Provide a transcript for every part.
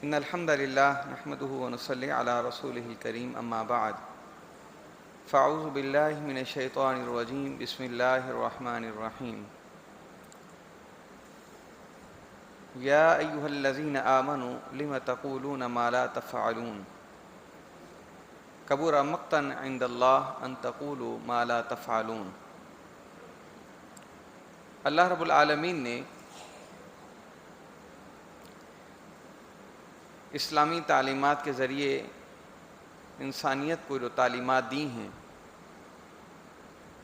ان الحمد للہ نحمده ونصلی علی رسولہ الکریم اما بعد فاعوذ باللہ من الشیطان الرجیم بسم اللہ الرحمن الرحیم یا ایہا الذین آمنوا لم تقولون ما لا تفعلون کبر مقتا عند اللہ ان تقولوا ما لا تفعلون۔ اللہ رب العالمین نے اسلامی تعلیمات کے ذریعے انسانیت کو جو تعلیمات دی ہیں،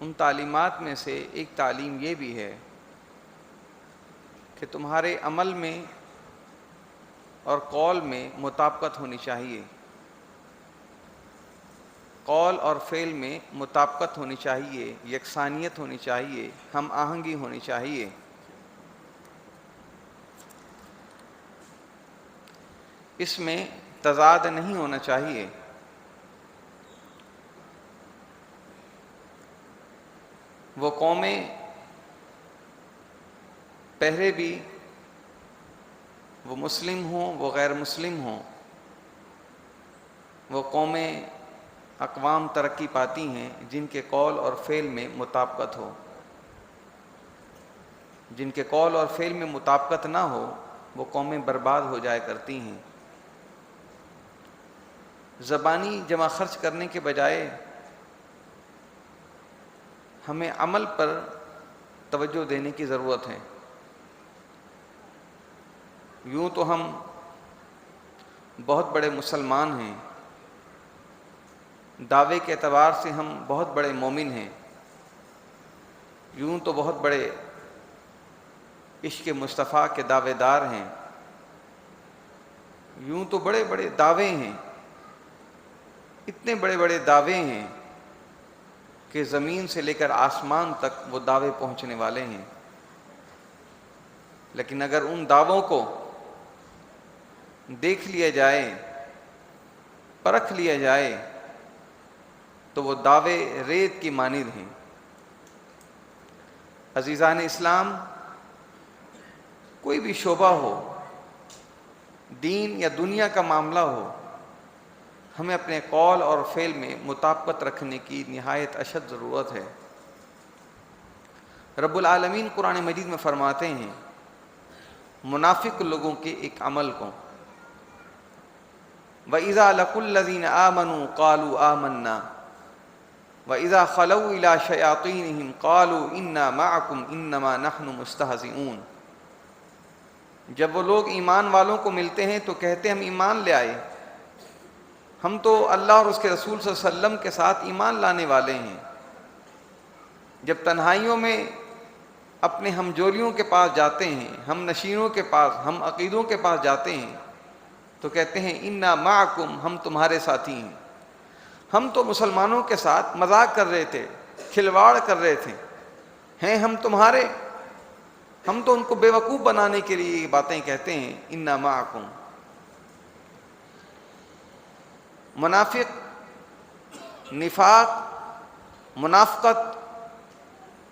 ان تعلیمات میں سے ایک تعلیم یہ بھی ہے کہ تمہارے عمل میں اور قول میں مطابقت ہونی چاہیے، قول اور فعل میں مطابقت ہونی چاہیے، یکسانیت ہونی چاہیے، ہم آہنگی ہونی چاہیے۔ اس میں تضاد نہیں ہونا چاہیے۔ وہ قومیں پہلے بھی وہ مسلم ہوں وہ غیر مسلم ہوں، وہ قومیں اقوام ترقی پاتی ہیں جن کے قول اور فعل میں مطابقت ہو۔ جن کے قول اور فعل میں مطابقت نہ ہو وہ قومیں برباد ہو جایا کرتی ہیں۔ زبانی جمع خرچ کرنے کے بجائے ہمیں عمل پر توجہ دینے کی ضرورت ہے۔ یوں تو ہم بہت بڑے مسلمان ہیں، دعوے کے اعتبار سے ہم بہت بڑے مومن ہیں، یوں تو بہت بڑے عشق مصطفیٰ کے دعوے دار ہیں، یوں تو بڑے بڑے دعوے ہیں، اتنے بڑے بڑے دعوے ہیں کہ زمین سے لے کر آسمان تک وہ دعوے پہنچنے والے ہیں۔ لیکن اگر ان دعووں کو دیکھ لیا جائے، پرکھ لیا جائے تو وہ دعوے ریت کی مانند ہیں۔ عزیزان اسلام، کوئی بھی شعبہ ہو، دین یا دنیا کا معاملہ ہو، ہمیں اپنے قول اور فعل میں مطابقت رکھنے کی نہایت اشد ضرورت ہے۔ رب العالمین قرآن مجید میں فرماتے ہیں منافق لوگوں کے ایک عمل کو، وَإِذَا لَقُوا الَّذِينَ آمَنُوا قَالُوا آمَنَّا وَإِذَا خَلَوْا إِلَىٰ شَيَاطِينِهِمْ قَالُوا إِنَّا مَعَكُمْ إِنَّمَا نَحْنُ مُسْتَهْزِئُونَ۔ جب وہ لوگ ایمان والوں کو ملتے ہیں تو کہتے ہیں ہم ایمان لے آئے، ہم تو اللہ اور اس کے رسول صلی اللہ علیہ وسلم کے ساتھ ایمان لانے والے ہیں۔ جب تنہائیوں میں اپنے ہم جولیوں کے پاس جاتے ہیں، ہم نشینوں کے پاس، ہم عقیدوں کے پاس جاتے ہیں تو کہتے ہیں انا معکم، ہم تمہارے ساتھی ہیں۔ ہم تو مسلمانوں کے ساتھ مذاق کر رہے تھے، کھلواڑ کر رہے تھے، ہیں ہم تمہارے؟ ہم تو ان کو بیوقوف بنانے کے لیے یہ باتیں کہتے ہیں انا معکم۔ منافق، نفاق، منافقت،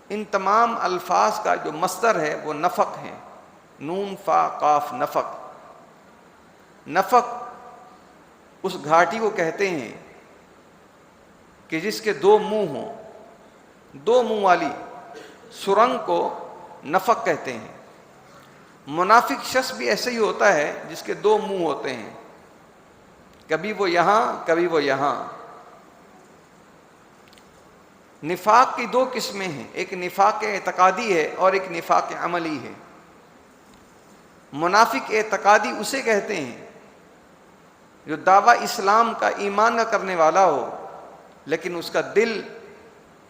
ان تمام الفاظ کا جو مصدر ہے وہ نفق ہے، نون فا قاف نفق۔ نفق اس گھاٹی کو کہتے ہیں کہ جس کے دو منہ ہوں، دو منہ والی سرنگ کو نفق کہتے ہیں۔ منافق شخص بھی ایسے ہی ہوتا ہے جس کے دو منہ ہوتے ہیں، کبھی وہ یہاں کبھی وہ یہاں۔ نفاق کی دو قسمیں ہیں، ایک نفاق اعتقادی ہے اور ایک نفاق عملی ہے۔ منافق اعتقادی اسے کہتے ہیں جو دعویٰ اسلام کا، ایمان کا کرنے والا ہو لیکن اس کا دل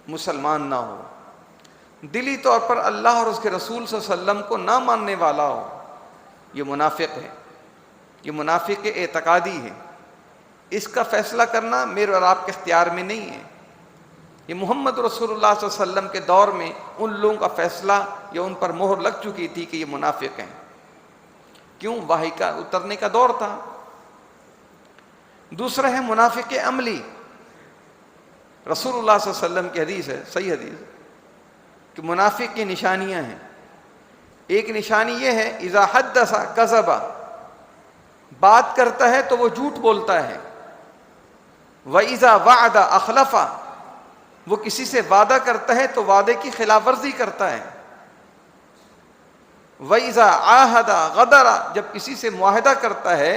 مسلمان نہ ہو، دلی طور پر اللہ اور اس کے رسول صلی اللہ علیہ وسلم کو نہ ماننے والا ہو، یہ منافق ہے، یہ منافق اعتقادی ہے۔ اس کا فیصلہ کرنا میرے اور آپ کے اختیار میں نہیں ہے، یہ محمد رسول اللہ صلی اللہ علیہ وسلم کے دور میں ان لوگوں کا فیصلہ یا ان پر مہر لگ چکی تھی کہ یہ منافق ہیں۔ کیوں؟ وحی کا اترنے کا دور تھا۔ دوسرا ہے منافق عملی۔ رسول اللہ صلی اللہ علیہ وسلم کی حدیث ہے، صحیح حدیث ہے، کہ منافق کی نشانیاں ہیں۔ ایک نشانی یہ ہے اذا حدث کذب، بات کرتا ہے تو وہ جھوٹ بولتا ہے، وَإِذَا وَعَدَ أَخْلَفَ، وہ کسی سے وعدہ کرتا ہے تو وعدے کی خلاف ورزی کرتا ہے، وَإِذَا عَاهَدَ غَدَرَ، جب کسی سے معاہدہ کرتا ہے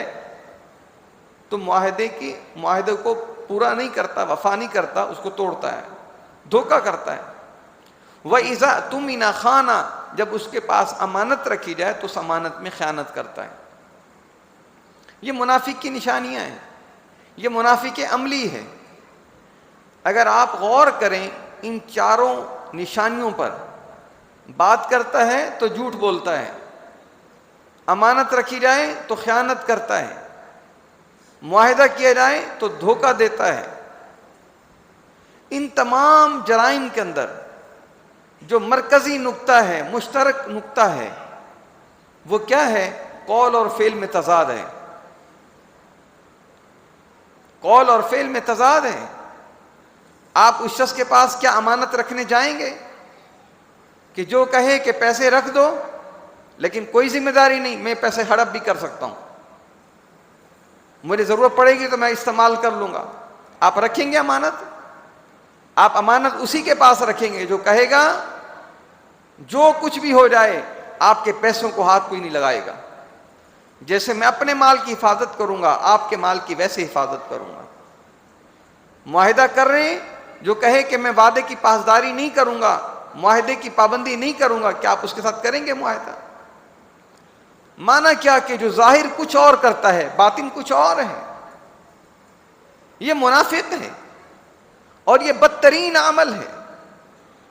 تو معاہدے کو پورا نہیں کرتا، وفا نہیں کرتا، اس کو توڑتا ہے، دھوکہ کرتا ہے، وَإِذَا اؤْتُمِنَ خَانَ، جب اس کے پاس امانت رکھی جائے تو اس امانت میں خیانت کرتا ہے۔ یہ منافق کی نشانیاں ہیں، یہ منافق عملی ہے۔ اگر آپ غور کریں ان چاروں نشانیوں پر، بات کرتا ہے تو جھوٹ بولتا ہے، امانت رکھی جائے تو خیانت کرتا ہے، معاہدہ کیا جائے تو دھوکہ دیتا ہے، ان تمام جرائم کے اندر جو مرکزی نقطہ ہے، مشترک نقطہ ہے، وہ کیا ہے؟ قول اور فعل میں تضاد ہے، قول اور فعل میں تضاد ہے۔ آپ اس شخص کے پاس کیا امانت رکھنے جائیں گے کہ جو کہے کہ پیسے رکھ دو لیکن کوئی ذمہ داری نہیں، میں پیسے ہڑپ بھی کر سکتا ہوں، مجھے ضرورت پڑے گی تو میں استعمال کر لوں گا؟ آپ رکھیں گے امانت؟ آپ امانت اسی کے پاس رکھیں گے جو کہے گا جو کچھ بھی ہو جائے آپ کے پیسوں کو ہاتھ کوئی نہیں لگائے گا، جیسے میں اپنے مال کی حفاظت کروں گا آپ کے مال کی ویسے حفاظت کروں گا۔ معاہدہ کر رہے ہیں، جو کہے کہ میں وعدے کی پاسداری نہیں کروں گا، معاہدے کی پابندی نہیں کروں گا، کیا آپ اس کے ساتھ کریں گے معاہدہ؟ مانا کیا کہ جو ظاہر کچھ اور کرتا ہے باطن کچھ اور ہے، یہ منافق ہے اور یہ بدترین عمل ہے،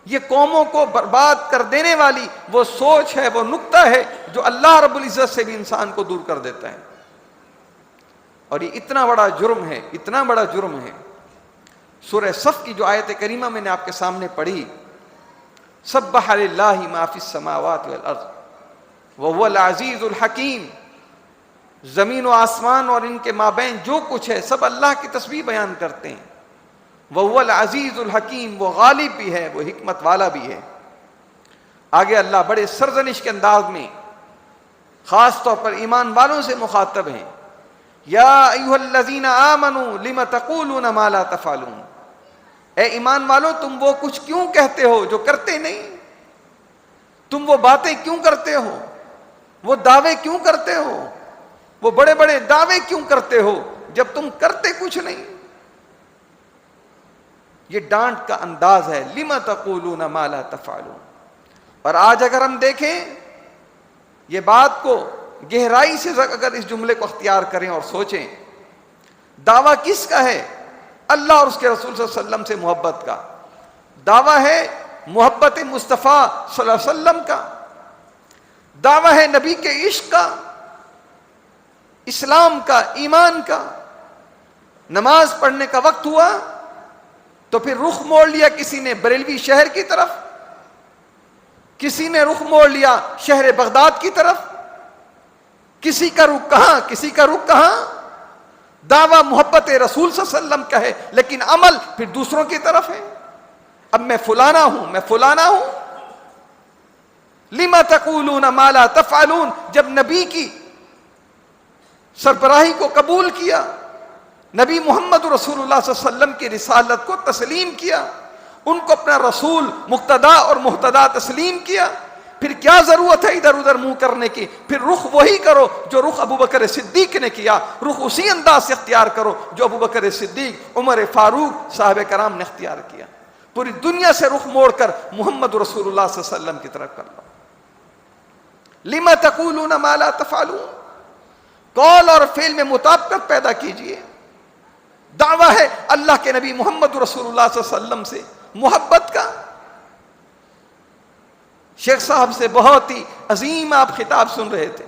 یہ قوموں کو برباد کر دینے والی وہ سوچ ہے، وہ نقطہ ہے جو اللہ رب العزت سے بھی انسان کو دور کر دیتا ہے، اور یہ اتنا بڑا جرم ہے، اتنا بڑا جرم ہے۔ سورہ صف کی جو آیت کریمہ میں نے آپ کے سامنے پڑھی، سبح للہ ما فی السماوات والارض وہو العزیز الحکیم، زمین و آسمان اور ان کے مابین جو کچھ ہے سب اللہ کی تسبیح بیان کرتے ہیں، وہو العزیز الحکیم، وہ غالب بھی ہے، وہ حکمت والا بھی ہے۔ آگے اللہ بڑے سرزنش کے انداز میں خاص طور پر ایمان والوں سے مخاطب ہیں، یا ایھا الذین آمنوا لم تقولون ما لا تفعلون، اے ایمان والو تم وہ کچھ کیوں کہتے ہو جو کرتے نہیں، تم وہ باتیں کیوں کرتے ہو، وہ دعوے کیوں کرتے ہو، وہ بڑے بڑے دعوے کیوں کرتے ہو جب تم کرتے کچھ نہیں۔ یہ ڈانٹ کا انداز ہے، لم تقولون ما لا تفعلون۔ اور آج اگر ہم دیکھیں یہ بات کو گہرائی سے، اگر اس جملے کو اختیار کریں اور سوچیں، دعویٰ کس کا ہے؟ اللہ اور اس کے رسول صلی اللہ علیہ وسلم سے محبت کا دعویٰ ہے، محبت مصطفیٰ صلی اللہ علیہ وسلم کا دعویٰ ہے، نبی کے عشق کا، اسلام کا، ایمان کا۔ نماز پڑھنے کا وقت ہوا تو پھر رخ موڑ لیا کسی نے بریلوی شہر کی طرف، کسی نے رخ موڑ لیا شہر بغداد کی طرف، کسی کا رخ کہاں، کسی کا رخ کہاں۔ دعویٰ محبت رسول صلی اللہ علیہ وسلم کا ہے لیکن عمل پھر دوسروں کی طرف ہے، اب میں فلانا ہوں، میں فلانا ہوں۔ لما تقولون ما لا تفعلون، جب نبی کی سربراہی کو قبول کیا، نبی محمد رسول اللہ صلی اللہ علیہ وسلم کی رسالت کو تسلیم کیا، ان کو اپنا رسول مقتدا اور محتدا تسلیم کیا، پھر کیا ضرورت ہے ادھر ادھر منہ کرنے کی؟ پھر رخ وہی کرو جو رخ ابو بکر صدیق نے کیا، رخ اسی انداز سے اختیار کرو جو ابو بکر صدیق، عمر فاروق، صحابہ کرام نے اختیار کیا۔ پوری دنیا سے رخ موڑ کر محمد رسول اللہ صلی اللہ علیہ وسلم کی طرف کر لو۔ لما تقولون ما لا تفعلون، قول اور فعل میں مطابقت پیدا کیجئے۔ دعویٰ ہے اللہ کے نبی محمد رسول اللہ صلی اللہ علیہ وسلم سے محبت کا۔ شیخ صاحب سے بہت ہی عظیم آپ خطاب سن رہے تھے،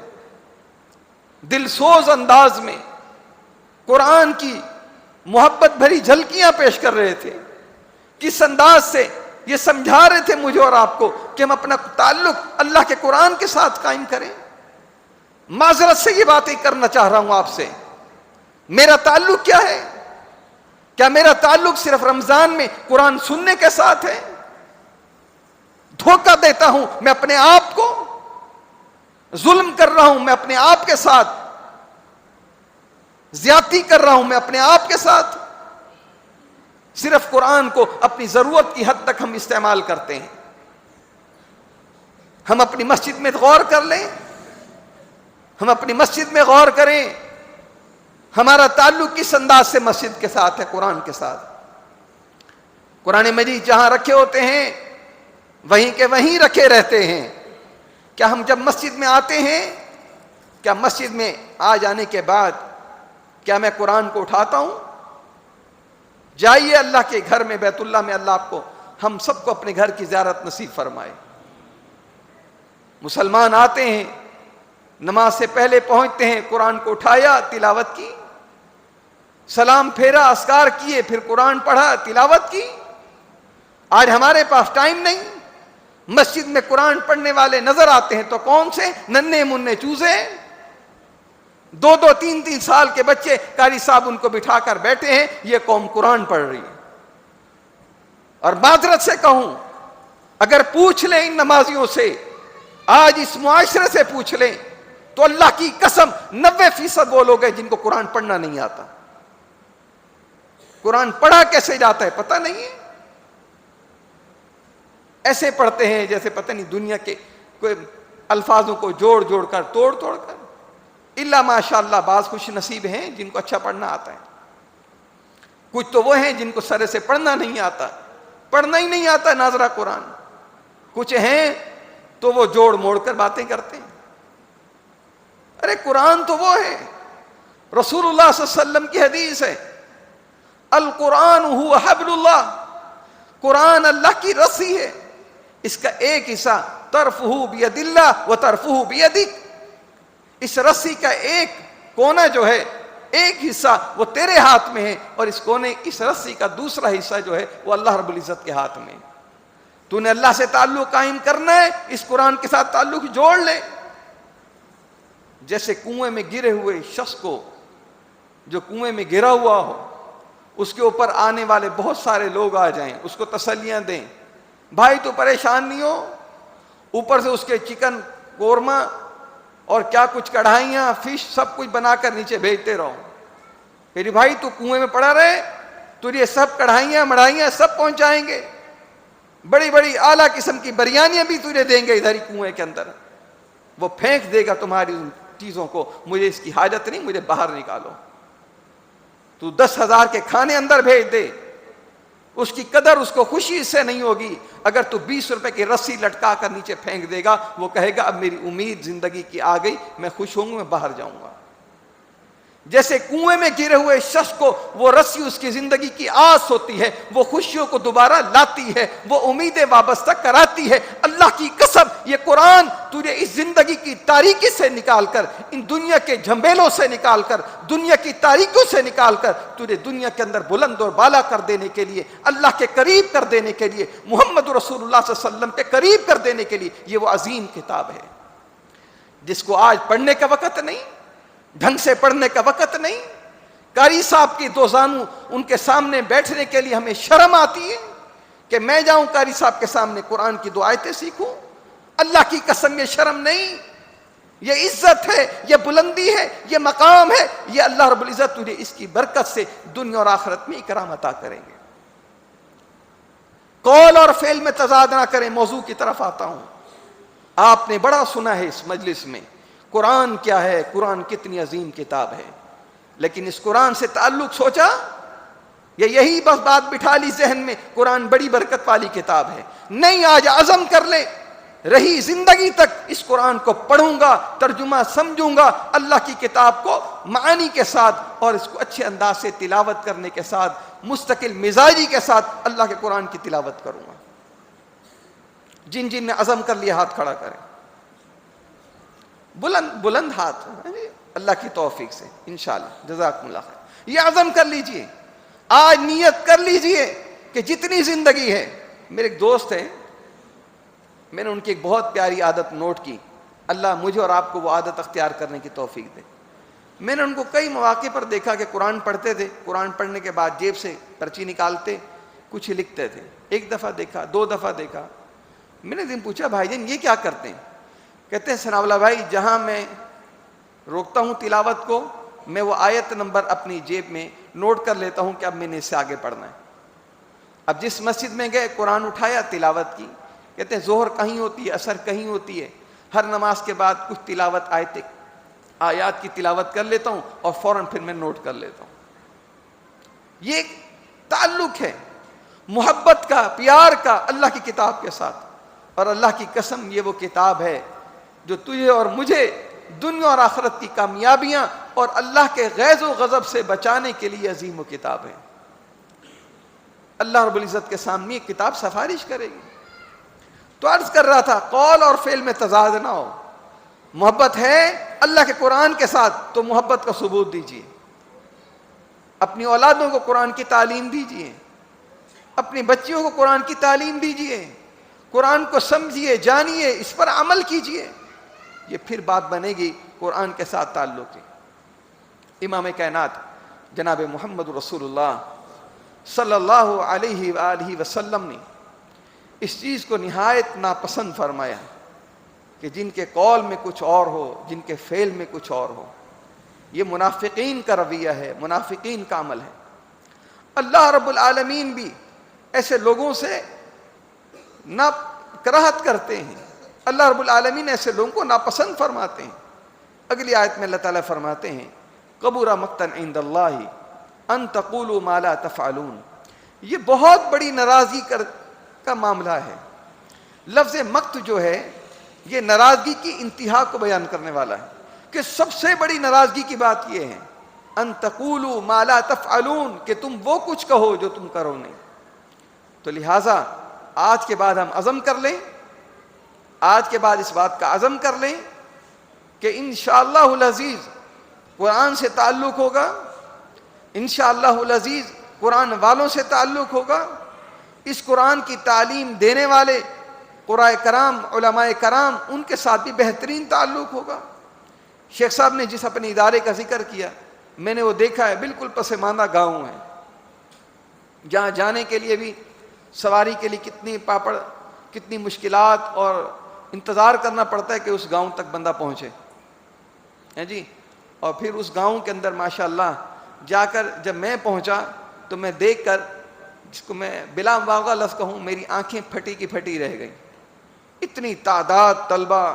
دل سوز انداز میں قرآن کی محبت بھری جھلکیاں پیش کر رہے تھے، کس انداز سے یہ سمجھا رہے تھے مجھے اور آپ کو کہ ہم اپنا تعلق اللہ کے قرآن کے ساتھ قائم کریں۔ معذرت سے یہ باتیں کرنا چاہ رہا ہوں آپ سے، میرا تعلق کیا ہے؟ کیا میرا تعلق صرف رمضان میں قرآن سننے کے ساتھ ہے؟ دھوکہ دیتا ہوں میں اپنے آپ کو، ظلم کر رہا ہوں میں اپنے آپ کے ساتھ، زیادتی کر رہا ہوں میں اپنے آپ کے ساتھ؟ صرف قرآن کو اپنی ضرورت کی حد تک ہم استعمال کرتے ہیں. ہم اپنی مسجد میں غور کر لیں, ہم اپنی مسجد میں غور کریں, ہمارا تعلق کس انداز سے مسجد کے ساتھ ہے, قرآن کے ساتھ. قرآن مجید جہاں رکھے ہوتے ہیں وہیں کے وہیں رکھے رہتے ہیں. کیا ہم جب مسجد میں آتے ہیں, کیا مسجد میں آ جانے کے بعد کیا میں قرآن کو اٹھاتا ہوں؟ جائیے اللہ کے گھر میں, بیت اللہ میں, اللہ آپ کو, ہم سب کو اپنے گھر کی زیارت نصیب فرمائے. مسلمان آتے ہیں, نماز سے پہلے پہنچتے ہیں, قرآن کو اٹھایا, تلاوت کی, سلام پھیرا, اذکار کیے, پھر قرآن پڑھا, تلاوت کی. آج ہمارے پاس ٹائم نہیں. مسجد میں قرآن پڑھنے والے نظر آتے ہیں تو کون سے؟ ننھے منھے چوزے, 2-2 3-3 سال کے بچے. قاری صاحب ان کو بٹھا کر بیٹھے ہیں, یہ قوم قرآن پڑھ رہی ہے. اور معذرت سے کہوں, اگر پوچھ لیں ان نمازیوں سے, آج اس معاشرے سے پوچھ لیں, تو اللہ کی قسم 90% وہ لوگ ہیں جن کو قرآن پڑھنا نہیں آتا. قرآن پڑھا کیسے جاتا ہے پتہ نہیں ہے. ایسے پڑھتے ہیں جیسے پتہ نہیں دنیا کے کوئی الفاظوں کو جوڑ جوڑ کر, توڑ توڑ کر. الا ماشاء اللہ بعض خوش نصیب ہیں جن کو اچھا پڑھنا آتا ہے. کچھ تو وہ ہیں جن کو سرے سے پڑھنا نہیں آتا, پڑھنا ہی نہیں آتا ناظرہ قرآن. کچھ ہیں تو وہ جوڑ موڑ کر باتیں کرتے ہیں. ارے قرآن تو وہ ہے, رسول اللہ صلی اللہ علیہ وسلم کی حدیث ہے, القرآن هو حبل اللہ, قرآن اللہ کی رسی ہے, اس کا ایک حصہ طرفہ بید اللہ و طرفہ بیدک, اس رسی کا ایک کونا جو ہے, ایک حصہ وہ تیرے ہاتھ میں ہے, اور اس رسی کا دوسرا حصہ جو ہے وہ اللہ رب العزت کے ہاتھ میں. تو نے اللہ سے تعلق قائم کرنا ہے, اس قرآن کے ساتھ تعلق جوڑ لے. جیسے کنویں میں گرے ہوئے شخص کو, جو کنویں میں گرا ہوا ہو, اس کے اوپر آنے والے بہت سارے لوگ آ جائیں, اس کو تسلیاں دیں, بھائی تو پریشان نہیں ہو, اوپر سے اس کے چکن قورمہ اور کیا کچھ کڑھائیاں, فش, سب کچھ بنا کر نیچے بھیجتے رہو. میری بھائی تو کنویں میں پڑا رہے, تجھے سب کڑھائیاں مڑھائیاں سب پہنچائیں گے, بڑی بڑی اعلیٰ قسم کی بریانیاں بھی تجھے دیں گے ادھر ہی کنویں کے اندر. وہ پھینک دے گا تمہاری ان چیزوں کو, مجھے اس کی حاجت نہیں, مجھے باہر نکالو. تو 10,000 کے کھانے اندر بھیج دے, اس کی قدر اس کو خوشی سے نہیں ہوگی. اگر تو 20 روپے کی رسی لٹکا کر نیچے پھینک دے گا, وہ کہے گا اب میری امید زندگی کی آ گئی, میں خوش ہوں گا, میں باہر جاؤں گا. جیسے کنویں میں گرے ہوئے شخص کو وہ رسی اس کی زندگی کی آس ہوتی ہے, وہ خوشیوں کو دوبارہ لاتی ہے, وہ امیدیں وابستہ کراتی ہے. اللہ کی قسم یہ قرآن تجھے اس زندگی کی تاریکی سے نکال کر, ان دنیا کے جھنبیلوں سے نکال کر, دنیا کی تاریکیوں سے نکال کر تجھے دنیا کے اندر بلند اور بالا کر دینے کے لیے, اللہ کے قریب کر دینے کے لیے, محمد رسول اللہ صلی اللہ علیہ وسلم کے قریب کر دینے کے لیے یہ وہ عظیم کتاب ہے, جس کو آج پڑھنے کا وقت نہیں, ڈھنگ سے پڑھنے کا وقت نہیں. قاری صاحب کی 2 زانو ان کے سامنے بیٹھنے کے لیے ہمیں شرم آتی ہے کہ میں جاؤں قاری صاحب کے سامنے قرآن کی 2 آیتیں سیکھوں. اللہ کی قسم یہ شرم نہیں, یہ عزت ہے, یہ بلندی ہے, یہ مقام ہے, یہ اللہ رب العزت تجھے اس کی برکت سے دنیا اور آخرت میں اکرام عطا کریں گے. قول اور فعل میں تضاد نہ کریں. موضوع کی طرف آتا ہوں. آپ نے بڑا سنا ہے اس مجلس میں قرآن کیا ہے, قرآن کتنی عظیم کتاب ہے, لیکن اس قرآن سے تعلق سوچا, یا یہی بس بات بٹھا لی ذہن میں قرآن بڑی برکت والی کتاب ہے. نہیں, آج عزم کر لیں, رہی زندگی تک اس قرآن کو پڑھوں گا, ترجمہ سمجھوں گا, اللہ کی کتاب کو معانی کے ساتھ اور اس کو اچھے انداز سے تلاوت کرنے کے ساتھ, مستقل مزاجی کے ساتھ اللہ کے قرآن کی تلاوت کروں گا. جن جن نے عزم کر لیا ہاتھ کھڑا کریں, بلند بلند ہاتھ, اللہ کی توفیق سے انشاءاللہ. جزاکم اللہ خیر. یہ عزم کر لیجئے, آج نیت کر لیجئے کہ جتنی زندگی ہے. میرے ایک دوست ہیں, میں نے ان کی ایک بہت پیاری عادت نوٹ کی, اللہ مجھے اور آپ کو وہ عادت اختیار کرنے کی توفیق دے. میں نے ان کو کئی مواقع پر دیکھا کہ قرآن پڑھتے تھے, قرآن پڑھنے کے بعد جیب سے پرچی نکالتے, کچھ لکھتے تھے. 1 دفعہ دیکھا, 2 دفعہ دیکھا, میں نے دن پوچھا بھائی جان یہ کیا کرتے ہیں؟ کہتے ہیں ثناء اللہ بھائی, جہاں میں روکتا ہوں تلاوت کو میں وہ آیت نمبر اپنی جیب میں نوٹ کر لیتا ہوں کہ اب میں نے اس سے آگے پڑھنا ہے. اب جس مسجد میں گئے قرآن اٹھایا, تلاوت کی. کہتے ہیں ظہر کہیں ہوتی ہے, عصر کہیں ہوتی ہے, ہر نماز کے بعد کچھ تلاوت آیات کی تلاوت کر لیتا ہوں اور فوراً پھر میں نوٹ کر لیتا ہوں. یہ ایک تعلق ہے محبت کا, پیار کا اللہ کی کتاب کے ساتھ. اور اللہ کی قسم یہ وہ کتاب ہے جو تجھے اور مجھے دنیا اور آخرت کی کامیابیاں اور اللہ کے غیظ و غضب سے بچانے کے لیے عظیم و کتاب ہے. اللہ رب العزت کے سامنے یہ کتاب سفارش کرے گی. تو عرض کر رہا تھا قول اور فعل میں تضاد نہ ہو. محبت ہے اللہ کے قرآن کے ساتھ تو محبت کا ثبوت دیجیے. اپنی اولادوں کو قرآن کی تعلیم دیجیے, اپنی بچیوں کو قرآن کی تعلیم دیجیے, قرآن کو سمجھیے, جانیے, اس پر عمل کیجیے. یہ پھر بات بنے گی قرآن کے ساتھ تعلق کی. امام کائنات جناب محمد رسول اللہ صلی اللہ علیہ وآلہ وسلم نے اس چیز کو نہایت ناپسند فرمایا کہ جن کے قول میں کچھ اور ہو, جن کے فعل میں کچھ اور ہو. یہ منافقین کا رویہ ہے, منافقین کا عمل ہے. اللہ رب العالمین بھی ایسے لوگوں سے کراہت کرتے ہیں. اللہ رب العالمین ایسے لوگوں کو ناپسند فرماتے ہیں. اگلی آیت میں اللہ تعالیٰ فرماتے ہیں کبر مقتا عند اللہ ان تقولوا ما لا تفعلون. یہ بہت بڑی ناراضگی کا معاملہ ہے. لفظ مقت جو ہے یہ ناراضگی کی انتہا کو بیان کرنے والا ہے کہ سب سے بڑی ناراضگی کی بات یہ ہے ان تقولوا ما لا تفعلون, کہ تم وہ کچھ کہو جو تم کرو نہیں. تو لہٰذا آج کے بعد ہم عزم کر لیں, آج کے بعد اس بات کا عزم کر لیں کہ انشاءاللہ العزیز قرآن سے تعلق ہوگا, انشاءاللہ العزیز قرآن والوں سے تعلق ہوگا, اس قرآن کی تعلیم دینے والے قرآن کرام, علماء کرام, ان کے ساتھ بھی بہترین تعلق ہوگا. شیخ صاحب نے جس اپنے ادارے کا ذکر کیا میں نے وہ دیکھا ہے, بالکل پسماندہ گاؤں ہے جہاں جانے کے لیے بھی سواری کے لیے کتنی پاپڑ, کتنی مشکلات اور انتظار کرنا پڑتا ہے کہ اس گاؤں تک بندہ پہنچے ہیں جی. اور پھر اس گاؤں کے اندر ماشاءاللہ جا کر جب میں پہنچا تو میں دیکھ کر, جس کو میں بلا مبالغہ لفظ کہوں, میری آنکھیں پھٹی کی پھٹی رہ گئیں. اتنی تعداد طلبہ,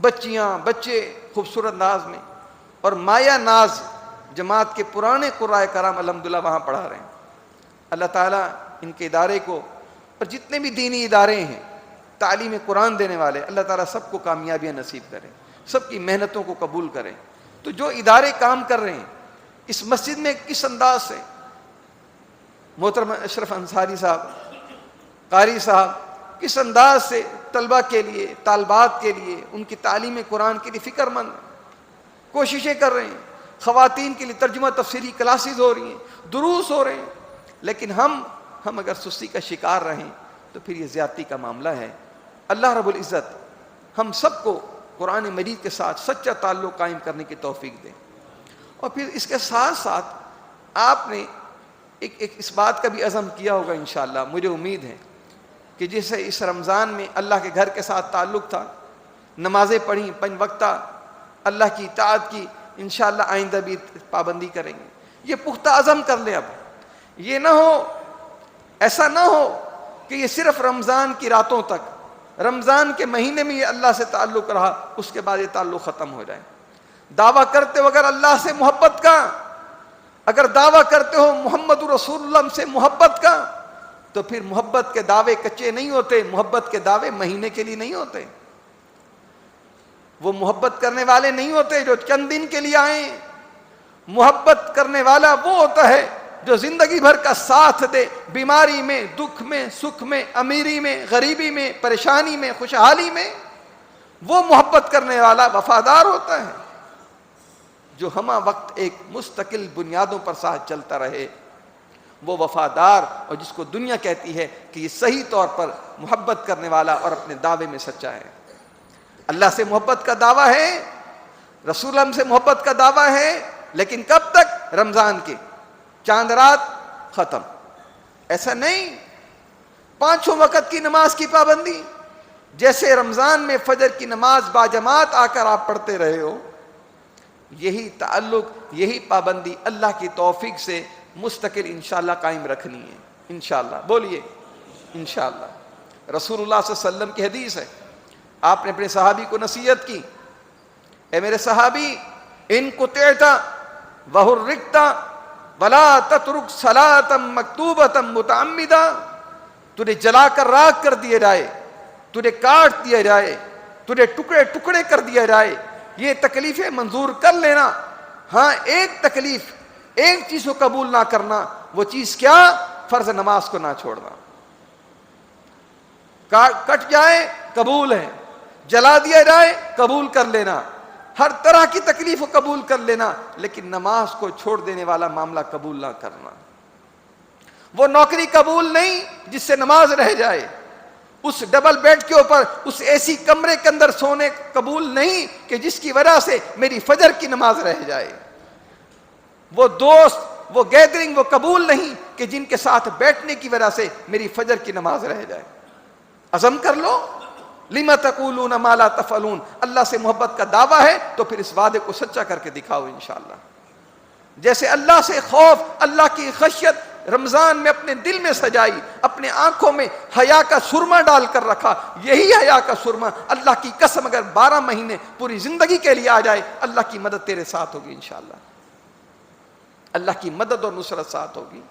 بچیاں, بچے خوبصورت انداز میں, اور مایا ناز جماعت کے پرانے قرآن کرام الحمدللہ وہاں پڑھا رہے ہیں. اللہ تعالیٰ ان کے ادارے کو اور جتنے بھی دینی ادارے ہیں تعلیم قرآن دینے والے, اللہ تعالیٰ سب کو کامیابیاں نصیب کرے, سب کی محنتوں کو قبول کرے. تو جو ادارے کام کر رہے ہیں اس مسجد میں کس انداز سے, محترم اشرف انصاری صاحب, قاری صاحب, کس انداز سے طلبہ کے لیے, طالبات کے لیے, ان کی تعلیم قرآن کے لیے فکر مند کوششیں کر رہے ہیں. خواتین کے لیے ترجمہ تفسیری کلاسز ہو رہی ہیں, دروس ہو رہے ہیں. لیکن ہم اگر سستی کا شکار رہیں تو پھر یہ زیادتی کا معاملہ ہے. اللہ رب العزت ہم سب کو قرآن مجید کے ساتھ سچا تعلق قائم کرنے کی توفیق دے. اور پھر اس کے ساتھ ساتھ آپ نے ایک اس بات کا بھی عزم کیا ہوگا انشاءاللہ, مجھے امید ہے کہ جیسے اس رمضان میں اللہ کے گھر کے ساتھ تعلق تھا, نمازیں پڑھیں 5 وقتہ, اللہ کی اطاعت کی, انشاءاللہ آئندہ بھی پابندی کریں گے. یہ پختہ عزم کر لیں. اب یہ نہ ہو, ایسا نہ ہو کہ یہ صرف رمضان کی راتوں تک, رمضان کے مہینے میں یہ اللہ سے تعلق رہا, اس کے بعد یہ تعلق ختم ہو جائے. دعویٰ کرتے ہو اگر اللہ سے محبت کا, اگر دعویٰ کرتے ہو محمد رسول اللہ سے محبت کا, تو پھر محبت کے دعوے کچے نہیں ہوتے, محبت کے دعوے مہینے کے لیے نہیں ہوتے. وہ محبت کرنے والے نہیں ہوتے جو چند دن کے لیے آئیں. محبت کرنے والا وہ ہوتا ہے جو زندگی بھر کا ساتھ دے, بیماری میں, دکھ میں, سکھ میں, امیری میں, غریبی میں, پریشانی میں, خوشحالی میں. وہ محبت کرنے والا وفادار ہوتا ہے جو ہمہ وقت ایک مستقل بنیادوں پر ساتھ چلتا رہے. وہ وفادار, اور جس کو دنیا کہتی ہے کہ یہ صحیح طور پر محبت کرنے والا اور اپنے دعوے میں سچا ہے. اللہ سے محبت کا دعویٰ ہے, رسول اللہ سے محبت کا دعویٰ ہے, لیکن کب تک؟ رمضان کے چاند رات ختم. ایسا نہیں. 5 وقت کی نماز کی پابندی, جیسے رمضان میں فجر کی نماز باجماعت آ کر آپ پڑھتے رہے ہو, یہی تعلق، یہی پابندی اللہ کی توفیق سے مستقل انشاءاللہ قائم رکھنی ہے انشاءاللہ. بولیے انشاءاللہ. رسول اللہ صلی اللہ علیہ وسلم کی حدیث ہے، آپ نے اپنے صحابی کو نصیحت کی، اے میرے صحابی، ان قطعت وحرکت ولا تترک صلاۃ مکتوبۃ متعمدا، تجھے جلا کر راکھ کر دیا جائے، تجھے کاٹ دیا جائے، تجھے ٹکڑے ٹکڑے کر دیا جائے، یہ تکلیفیں منظور کر لینا. ہاں ایک تکلیف، ایک چیز کو قبول نہ کرنا. وہ چیز کیا؟ فرض نماز کو نہ چھوڑنا. کٹ جائے قبول ہے، جلا دیا جائے قبول کر لینا، ہر طرح کی تکلیف کو قبول کر لینا، لیکن نماز کو چھوڑ دینے والا معاملہ قبول نہ کرنا. وہ نوکری قبول نہیں جس سے نماز رہ جائے، اس ڈبل بیڈ کے اوپر، اس اے سی کمرے کے اندر سونے قبول نہیں کہ جس کی وجہ سے میری فجر کی نماز رہ جائے. وہ دوست، وہ گیدرنگ وہ قبول نہیں کہ جن کے ساتھ بیٹھنے کی وجہ سے میری فجر کی نماز رہ جائے. عزم کر لو. لِمَ تَقُولُونَ مَا لَا تَفْعَلُونَ. اللہ سے محبت کا دعویٰ ہے تو پھر اس وعدے کو سچا کر کے دکھاؤ انشاءاللہ. جیسے اللہ سے خوف، اللہ کی خشیت رمضان میں اپنے دل میں سجائی، اپنے آنکھوں میں حیا کا سرما ڈال کر رکھا، یہی حیا کا سرما اللہ کی قسم اگر 12 مہینے پوری زندگی کے لیے آ جائے، اللہ کی مدد تیرے ساتھ ہوگی انشاءاللہ. اللہ کی مدد اور نصرت ساتھ ہوگی.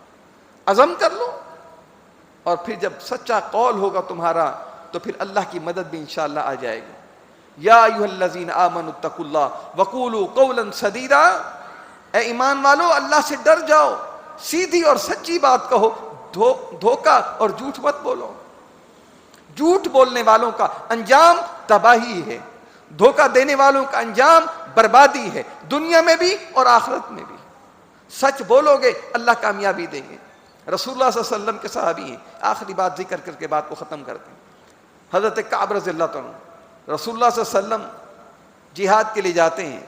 عزم کر لو. اور پھر جب سچا قول ہوگا تمہارا تو پھر اللہ کی مدد بھی انشاءاللہ آ جائے گی. یا ایھا الذین آمنوا اتقوا اللہ وقولوا قولا سدیدا. اے ایمان والو، اللہ سے ڈر جاؤ، سیدھی اور سچی بات کہو، دھوکہ اور جھوٹ مت بولو. جھوٹ بولنے والوں کا انجام تباہی ہے، دھوکہ دینے والوں کا انجام بربادی ہے، دنیا میں بھی اور آخرت میں بھی. سچ بولو گے اللہ کامیابی دیں گے. رسول اللہ صلی اللہ علیہ وسلم کے صحابی ہیں. آخری بات ذکر کر کے بات کو ختم کرتے ہیں. حضرت کعب رضی اللہ عنہ، رسول اللہ صلی اللہ علیہ وسلم جہاد کے لیے جاتے ہیں.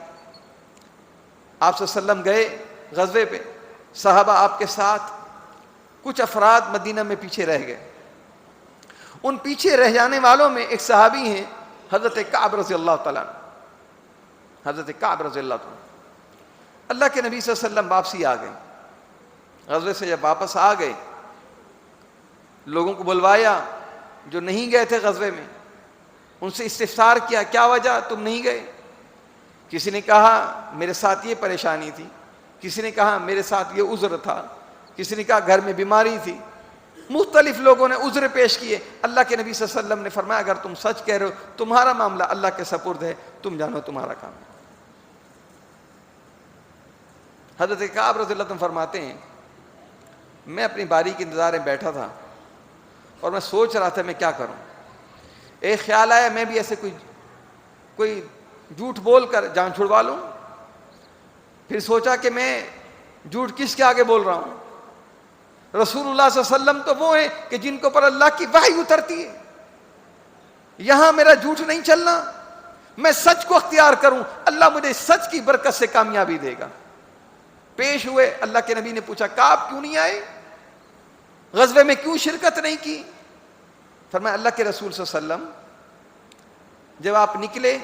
آپ صلی اللہ علیہ وسلم گئے غزوے پہ، صحابہ آپ کے ساتھ، کچھ افراد مدینہ میں پیچھے رہ گئے. ان پیچھے رہ جانے والوں میں ایک صحابی ہیں حضرت کعب رضی اللہ تعالیٰ عنہ. حضرت کعب رضی اللہ عنہ، اللہ کے نبی صلی اللہ علیہ وسلم واپسی آ گئے. غزوے سے جب واپس آ گئے، لوگوں کو بلوایا جو نہیں گئے تھے غزوے میں، ان سے استفسار کیا، کیا وجہ تم نہیں گئے؟ کسی نے کہا میرے ساتھ یہ پریشانی تھی، کسی نے کہا میرے ساتھ یہ عذر تھا، کسی نے کہا گھر میں بیماری تھی. مختلف لوگوں نے عذر پیش کیے. اللہ کے نبی صلی اللہ علیہ وسلم نے فرمایا اگر تم سچ کہہ رہے ہو تمہارا معاملہ اللہ کے سپرد ہے، تم جانو تمہارا کام ہے. حضرت کعب رضی اللہ عنہ فرماتے ہیں میں اپنی باری کے انتظار میں بیٹھا تھا اور میں سوچ رہا تھا میں کیا کروں. ایک خیال آیا میں بھی ایسے کوئی جھوٹ بول کر جان چھڑوا لوں. پھر سوچا کہ میں جھوٹ کس کے آگے بول رہا ہوں. رسول اللہ صلی اللہ علیہ وسلم تو وہ ہیں کہ جن کے اوپر اللہ کی وحی اترتی ہے. یہاں میرا جھوٹ نہیں چلنا، میں سچ کو اختیار کروں، اللہ مجھے سچ کی برکت سے کامیابی دے گا. پیش ہوئے. اللہ کے نبی نے پوچھا کعب کیوں نہیں آئے، غزوے میں کیوں شرکت نہیں کی؟ فرمایا اللہ کے رسول صلی اللہ علیہ وسلم جب آپ نکلے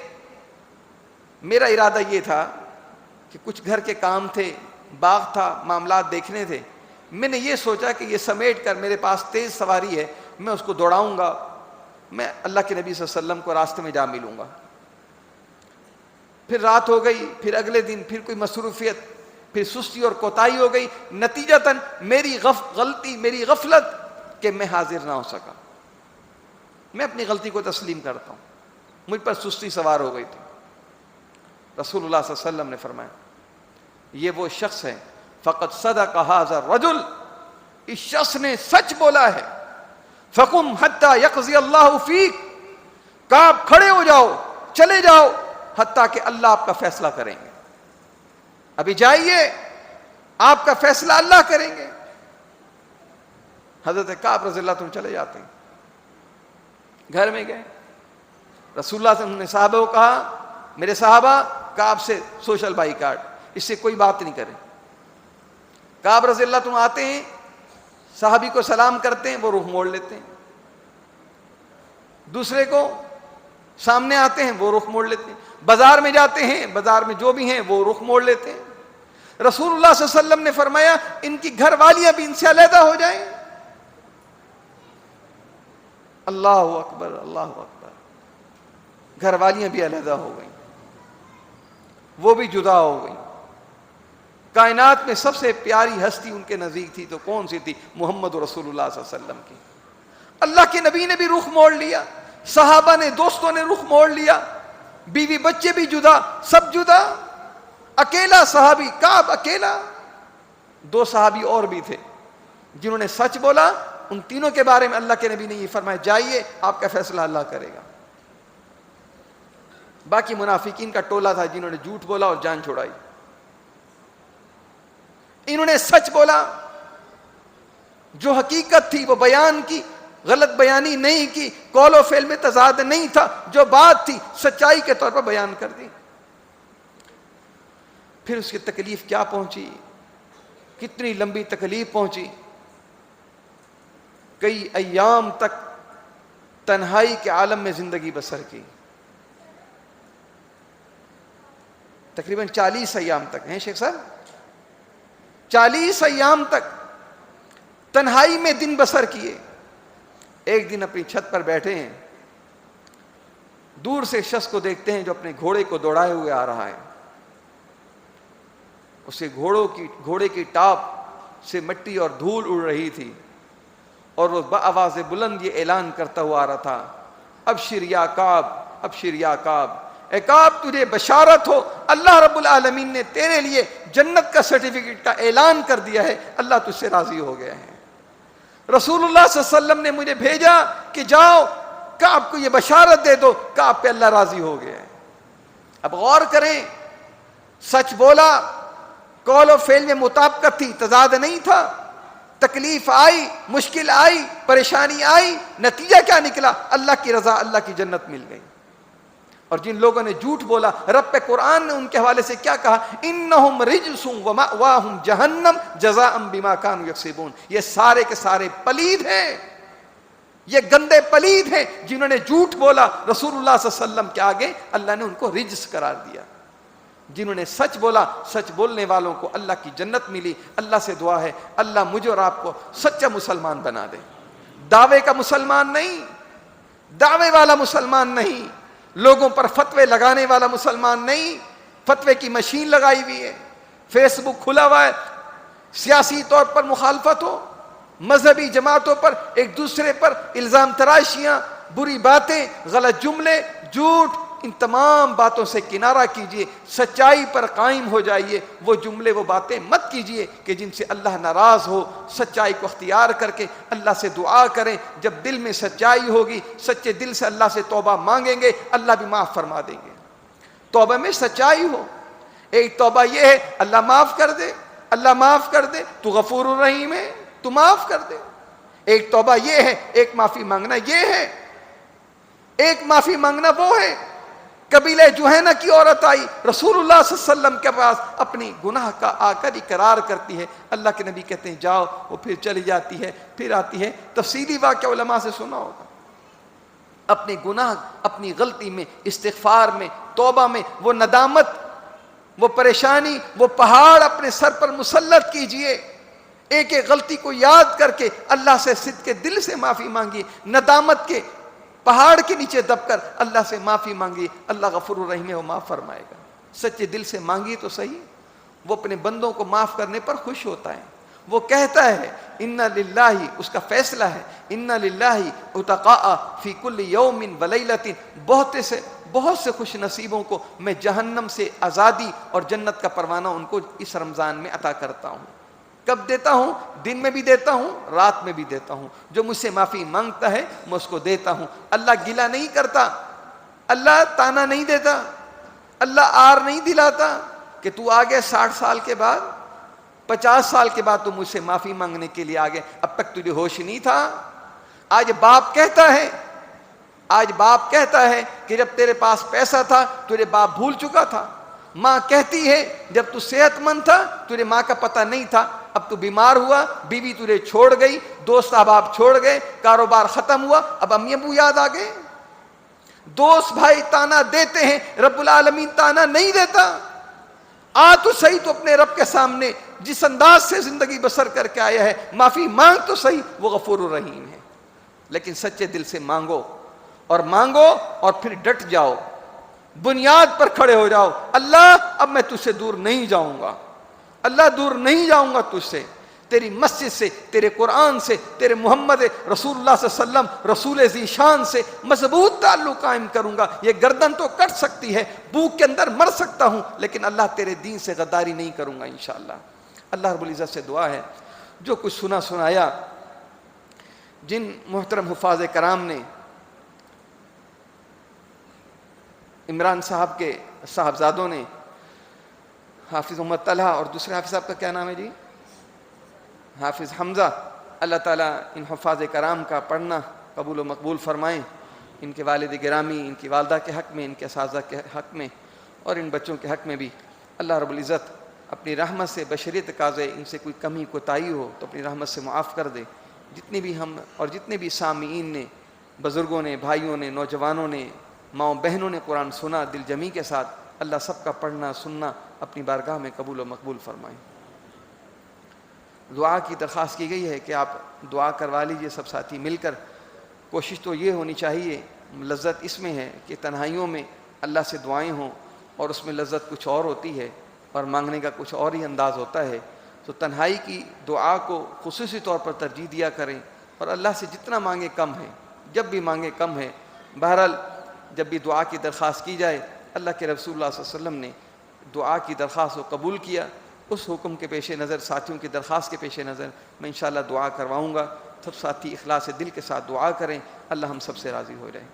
میرا ارادہ یہ تھا کہ کچھ گھر کے کام تھے، باغ تھا، معاملات دیکھنے تھے. میں نے یہ سوچا کہ یہ سمیٹ کر میرے پاس تیز سواری ہے، میں اس کو دوڑاؤں گا، میں اللہ کے نبی صلی اللہ علیہ وسلم کو راستے میں جا ملوں گا. پھر رات ہو گئی، پھر اگلے دن پھر کوئی مصروفیت، پھر سستی اور کوتاہی ہو گئی. نتیجتاً میری غلطی، میری غفلت کہ میں حاضر نہ ہو سکا. میں اپنی غلطی کو تسلیم کرتا ہوں، مجھ پر سستی سوار ہو گئی تھی. رسول اللہ صلی اللہ علیہ وسلم نے فرمایا یہ وہ شخص ہے فقط صدق ھذا الرجل، اس شخص نے سچ بولا ہے. فقم حتی یقضی اللہ فیک، کعب کھڑے ہو جاؤ، چلے جاؤ حتیٰ کہ اللہ آپ کا فیصلہ کریں گے. ابھی جائیے، آپ کا فیصلہ اللہ کریں گے. حضرت کعب رضی اللہ عنہ چلے جاتے ہیں. گھر میں گئے، رسول اللہ صلی اللہ علیہ وسلم نے صحابہ کو کہا میرے صحابہ کعب سے سوشل بائیکاٹ، اس سے کوئی بات نہیں کریں. کعب رضی اللہ عنہ آتے ہیں، صحابی کو سلام کرتے ہیں، وہ رخ موڑ لیتے ہیں. دوسرے کو سامنے آتے ہیں وہ رخ موڑ لیتے ہیں، بازار میں جاتے ہیں بازار میں جو بھی ہیں وہ رخ موڑ لیتے ہیں۔ رسول اللہ صلی اللہ علیہ وسلم نے فرمایا ان کی گھر والیاں بھی ان سے علیحدہ ہو جائیں۔ اللہ اکبر اللہ اکبر، گھر والیاں بھی علیحدہ ہو گئیں، وہ بھی جدا ہو گئیں۔ کائنات میں سب سے پیاری ہستی ان کے نزدیک تھی تو کون سی تھی؟ محمد رسول اللہ صلی اللہ علیہ وسلم کی۔ اللہ کے نبی نے بھی رخ موڑ لیا، صحابہ نے، دوستوں نے رخ موڑ لیا، بیوی بچے بھی جدا، سب جدا، اکیلا صحابی کعب اکیلا۔ دو صحابی اور بھی تھے جنہوں نے سچ بولا، ان تینوں کے بارے میں اللہ کے نبی نے یہ فرمایا جائیے آپ کا فیصلہ اللہ کرے گا۔ باقی منافقین کا ٹولہ تھا جنہوں نے جھوٹ بولا اور جان چھڑائی۔ انہوں نے سچ بولا، جو حقیقت تھی وہ بیان کی، غلط بیانی نہیں کی، قول و فعل میں تضاد نہیں تھا، جو بات تھی سچائی کے طور پر بیان کر دی۔ پھر اس کی تکلیف کیا پہنچی، کتنی لمبی تکلیف پہنچی، کئی ایام تک تنہائی کے عالم میں زندگی بسر کی، تقریباً 40 ایام تک ہیں شیخ صاحب، 40 ایام تک تنہائی میں دن بسر کیے۔ ایک دن اپنی چھت پر بیٹھے ہیں، دور سے شخص کو دیکھتے ہیں جو اپنے گھوڑے کو دوڑائے ہوئے آ رہا ہے، اس کے گھوڑے کی ٹاپ سے مٹی اور دھول اڑ رہی تھی، اور وہ بآواز بلند یہ اعلان کرتا ہوا آ رہا تھا، ابشر یا کعب ابشر یا کعب، اے کعب تجھے بشارت ہو، اللہ رب العالمین نے تیرے لیے جنت کا سرٹیفکیٹ کا اعلان کر دیا ہے، اللہ تجھ سے راضی ہو گیا ہے۔ رسول اللہ صلی اللہ علیہ وسلم نے مجھے بھیجا کہ جاؤ کعب کو یہ بشارت دے دو، کعب پہ اللہ راضی ہو گیا ہے۔ اب غور کریں، سچ بولا، قول و فعل میں مطابقت تھی، تضاد نہیں تھا، تکلیف آئی، مشکل آئی، پریشانی آئی، نتیجہ کیا نکلا؟ اللہ کی رضا، اللہ کی جنت مل گئی۔ اور جن لوگوں نے جھوٹ بولا، رب قرآن نے ان کے حوالے سے کیا کہا؟ انہم رجس ومأواہم جہنم جزاء بما کانوا یکسبون، یہ سارے کے سارے پلید ہیں، یہ گندے پلید ہیں جنہوں نے جھوٹ بولا رسول اللہ صلی اللہ علیہ وسلم کے آگے، اللہ نے ان کو رجس قرار دیا۔ جنہوں نے سچ بولا، سچ بولنے والوں کو اللہ کی جنت ملی۔ اللہ سے دعا ہے اللہ مجھے اور آپ کو سچا مسلمان بنا دے، دعوے کا مسلمان نہیں، دعوے والا مسلمان نہیں، لوگوں پر فتوے لگانے والا مسلمان نہیں۔ فتوے کی مشین لگائی ہوئی ہے، فیس بک کھلا ہوا ہے، سیاسی طور پر مخالفت ہو، مذہبی جماعتوں پر ایک دوسرے پر الزام تراشیاں، بری باتیں، غلط جملے، جھوٹ، ان تمام باتوں سے کنارہ کیجئے، سچائی پر قائم ہو جائیے۔ وہ جملے، وہ باتیں مت کیجئے کہ جن سے اللہ ناراض ہو۔ سچائی کو اختیار کر کے اللہ سے دعا کریں، جب دل میں سچائی ہوگی، سچے دل سے اللہ سے توبہ مانگیں گے، اللہ بھی معاف فرما دیں گے۔ توبہ میں سچائی ہو، ایک توبہ یہ ہے اللہ معاف کر دے، اللہ معاف کر دے، تو غفور الرحیم ہے، تو معاف کر دے۔ ایک توبہ یہ ہے، ایک معافی مانگنا یہ ہے، ایک معافی مانگنا وہ ہے۔ قبیلہ جوہینہ کی عورت آئی رسول اللہ صلی اللہ علیہ وسلم کے پاس، اپنی گناہ کا آ کر اقرار کرتی ہے، اللہ کے نبی کہتے ہیں جاؤ، وہ پھر چلی جاتی ہے، پھر آتی ہے۔ تفصیلی واقعہ علماء سے سنا ہوگا، اپنے گناہ، اپنی غلطی میں، استغفار میں، توبہ میں، وہ ندامت، وہ پریشانی، وہ پہاڑ اپنے سر پر مسلط کیجئے، ایک ایک غلطی کو یاد کر کے اللہ سے صدق کے دل سے معافی مانگیے، ندامت کے پہاڑ کے نیچے دب کر اللہ سے معافی مانگی، اللہ غفور الرحیم ہے، وہ معاف فرمائے گا۔ سچے دل سے مانگی تو صحیح، وہ اپنے بندوں کو معاف کرنے پر خوش ہوتا ہے۔ وہ کہتا ہے انا للہ، اس کا فیصلہ ہے انا للہ اتقاء فی کل یوم ولیلۃ، بہت سے خوش نصیبوں کو میں جہنم سے آزادی اور جنت کا پروانہ ان کو اس رمضان میں عطا کرتا ہوں۔ کب دیتا ہوں؟ دن میں بھی دیتا ہوں، رات میں بھی دیتا ہوں۔ جو مجھ سے معافی مانگتا ہے میں اس کو دیتا ہوں۔ اللہ گلہ نہیں کرتا، اللہ تانا نہیں دیتا، اللہ آر نہیں دلاتا کہ تو آگے 60 سال کے بعد، 50 سال کے بعد تو مجھ سے معافی مانگنے کے لیے آگے، اب تک تجھے ہوش نہیں تھا۔ آج باپ کہتا ہے کہ جب تیرے پاس پیسہ تھا تجھے باپ بھول چکا تھا۔ ماں کہتی ہے جب تو صحت مند تھا تجھے ماں کا پتہ نہیں تھا، اب تو بیمار ہوا، بیوی تجھے چھوڑ گئی، دوست احباب چھوڑ گئے، کاروبار ختم ہوا، اب امی ابو یاد آ گئے۔ دوست بھائی تانا دیتے ہیں، رب العالمین تانا نہیں دیتا۔ تو صحیح تو اپنے رب کے سامنے جس انداز سے زندگی بسر کر کے آیا ہے، معافی مانگ تو صحیح، وہ غفور الرحیم ہے۔ لیکن سچے دل سے مانگو اور پھر ڈٹ جاؤ، بنیاد پر کھڑے ہو جاؤ، اللہ اب میں تجھ سے دور نہیں جاؤں گا، اللہ دور نہیں جاؤں گا تجھ سے، تیری مسجد سے، تیرے قرآن سے، تیرے محمد رسول اللہ صلی اللہ علیہ وسلم رسول ذی شان سے مضبوط تعلق قائم کروں گا۔ یہ گردن تو کٹ سکتی ہے، بھوک کے اندر مر سکتا ہوں، لیکن اللہ تیرے دین سے غداری نہیں کروں گا انشاءاللہ۔ اللہ رب العزت سے دعا ہے جو کچھ سنایا، جن محترم حفاظ کرام نے عمران صاحب کے صاحبزادوں نے، حافظ محمد طلحہ اور دوسرے حافظ صاحب کا کیا نام ہے جی، حافظ حمزہ، اللہ تعالیٰ ان حفاظ کرام کا پڑھنا قبول و مقبول فرمائیں، ان کے والد گرامی، ان کی والدہ کے حق میں، ان کے اساتذہ کے حق میں اور ان بچوں کے حق میں بھی اللہ رب العزت اپنی رحمت سے بشریت تقاضے ان سے کوئی کمی کوتاہی ہو تو اپنی رحمت سے معاف کر دے۔ جتنے بھی ہم اور جتنے بھی سامعین نے، بزرگوں نے، بھائیوں نے، نوجوانوں نے، ماؤں بہنوں نے قرآن سنا دل جمی کے ساتھ، اللہ سب کا پڑھنا سننا اپنی بارگاہ میں قبول و مقبول فرمائیں۔ دعا کی درخواست کی گئی ہے کہ آپ دعا کروا لیجئے سب ساتھی مل کر۔ کوشش تو یہ ہونی چاہیے، لذت اس میں ہے کہ تنہائیوں میں اللہ سے دعائیں ہوں، اور اس میں لذت کچھ اور ہوتی ہے اور مانگنے کا کچھ اور ہی انداز ہوتا ہے۔ تو تنہائی کی دعا کو خصوصی طور پر ترجیح دیا کریں، اور اللہ سے جتنا مانگے کم ہے، جب بھی مانگے کم ہے۔ بہرحال جب بھی دعا کی درخواست کی جائے، اللہ کے رسول اللہ صلی اللہ علیہ وسلم نے دعا کی درخواست کو قبول کیا، اس حکم کے پیش نظر، ساتھیوں کی درخواست کے پیش نظر میں انشاءاللہ دعا کرواؤں گا۔ سب ساتھی اخلاص دل کے ساتھ دعا کریں، اللہ ہم سب سے راضی ہو جائے۔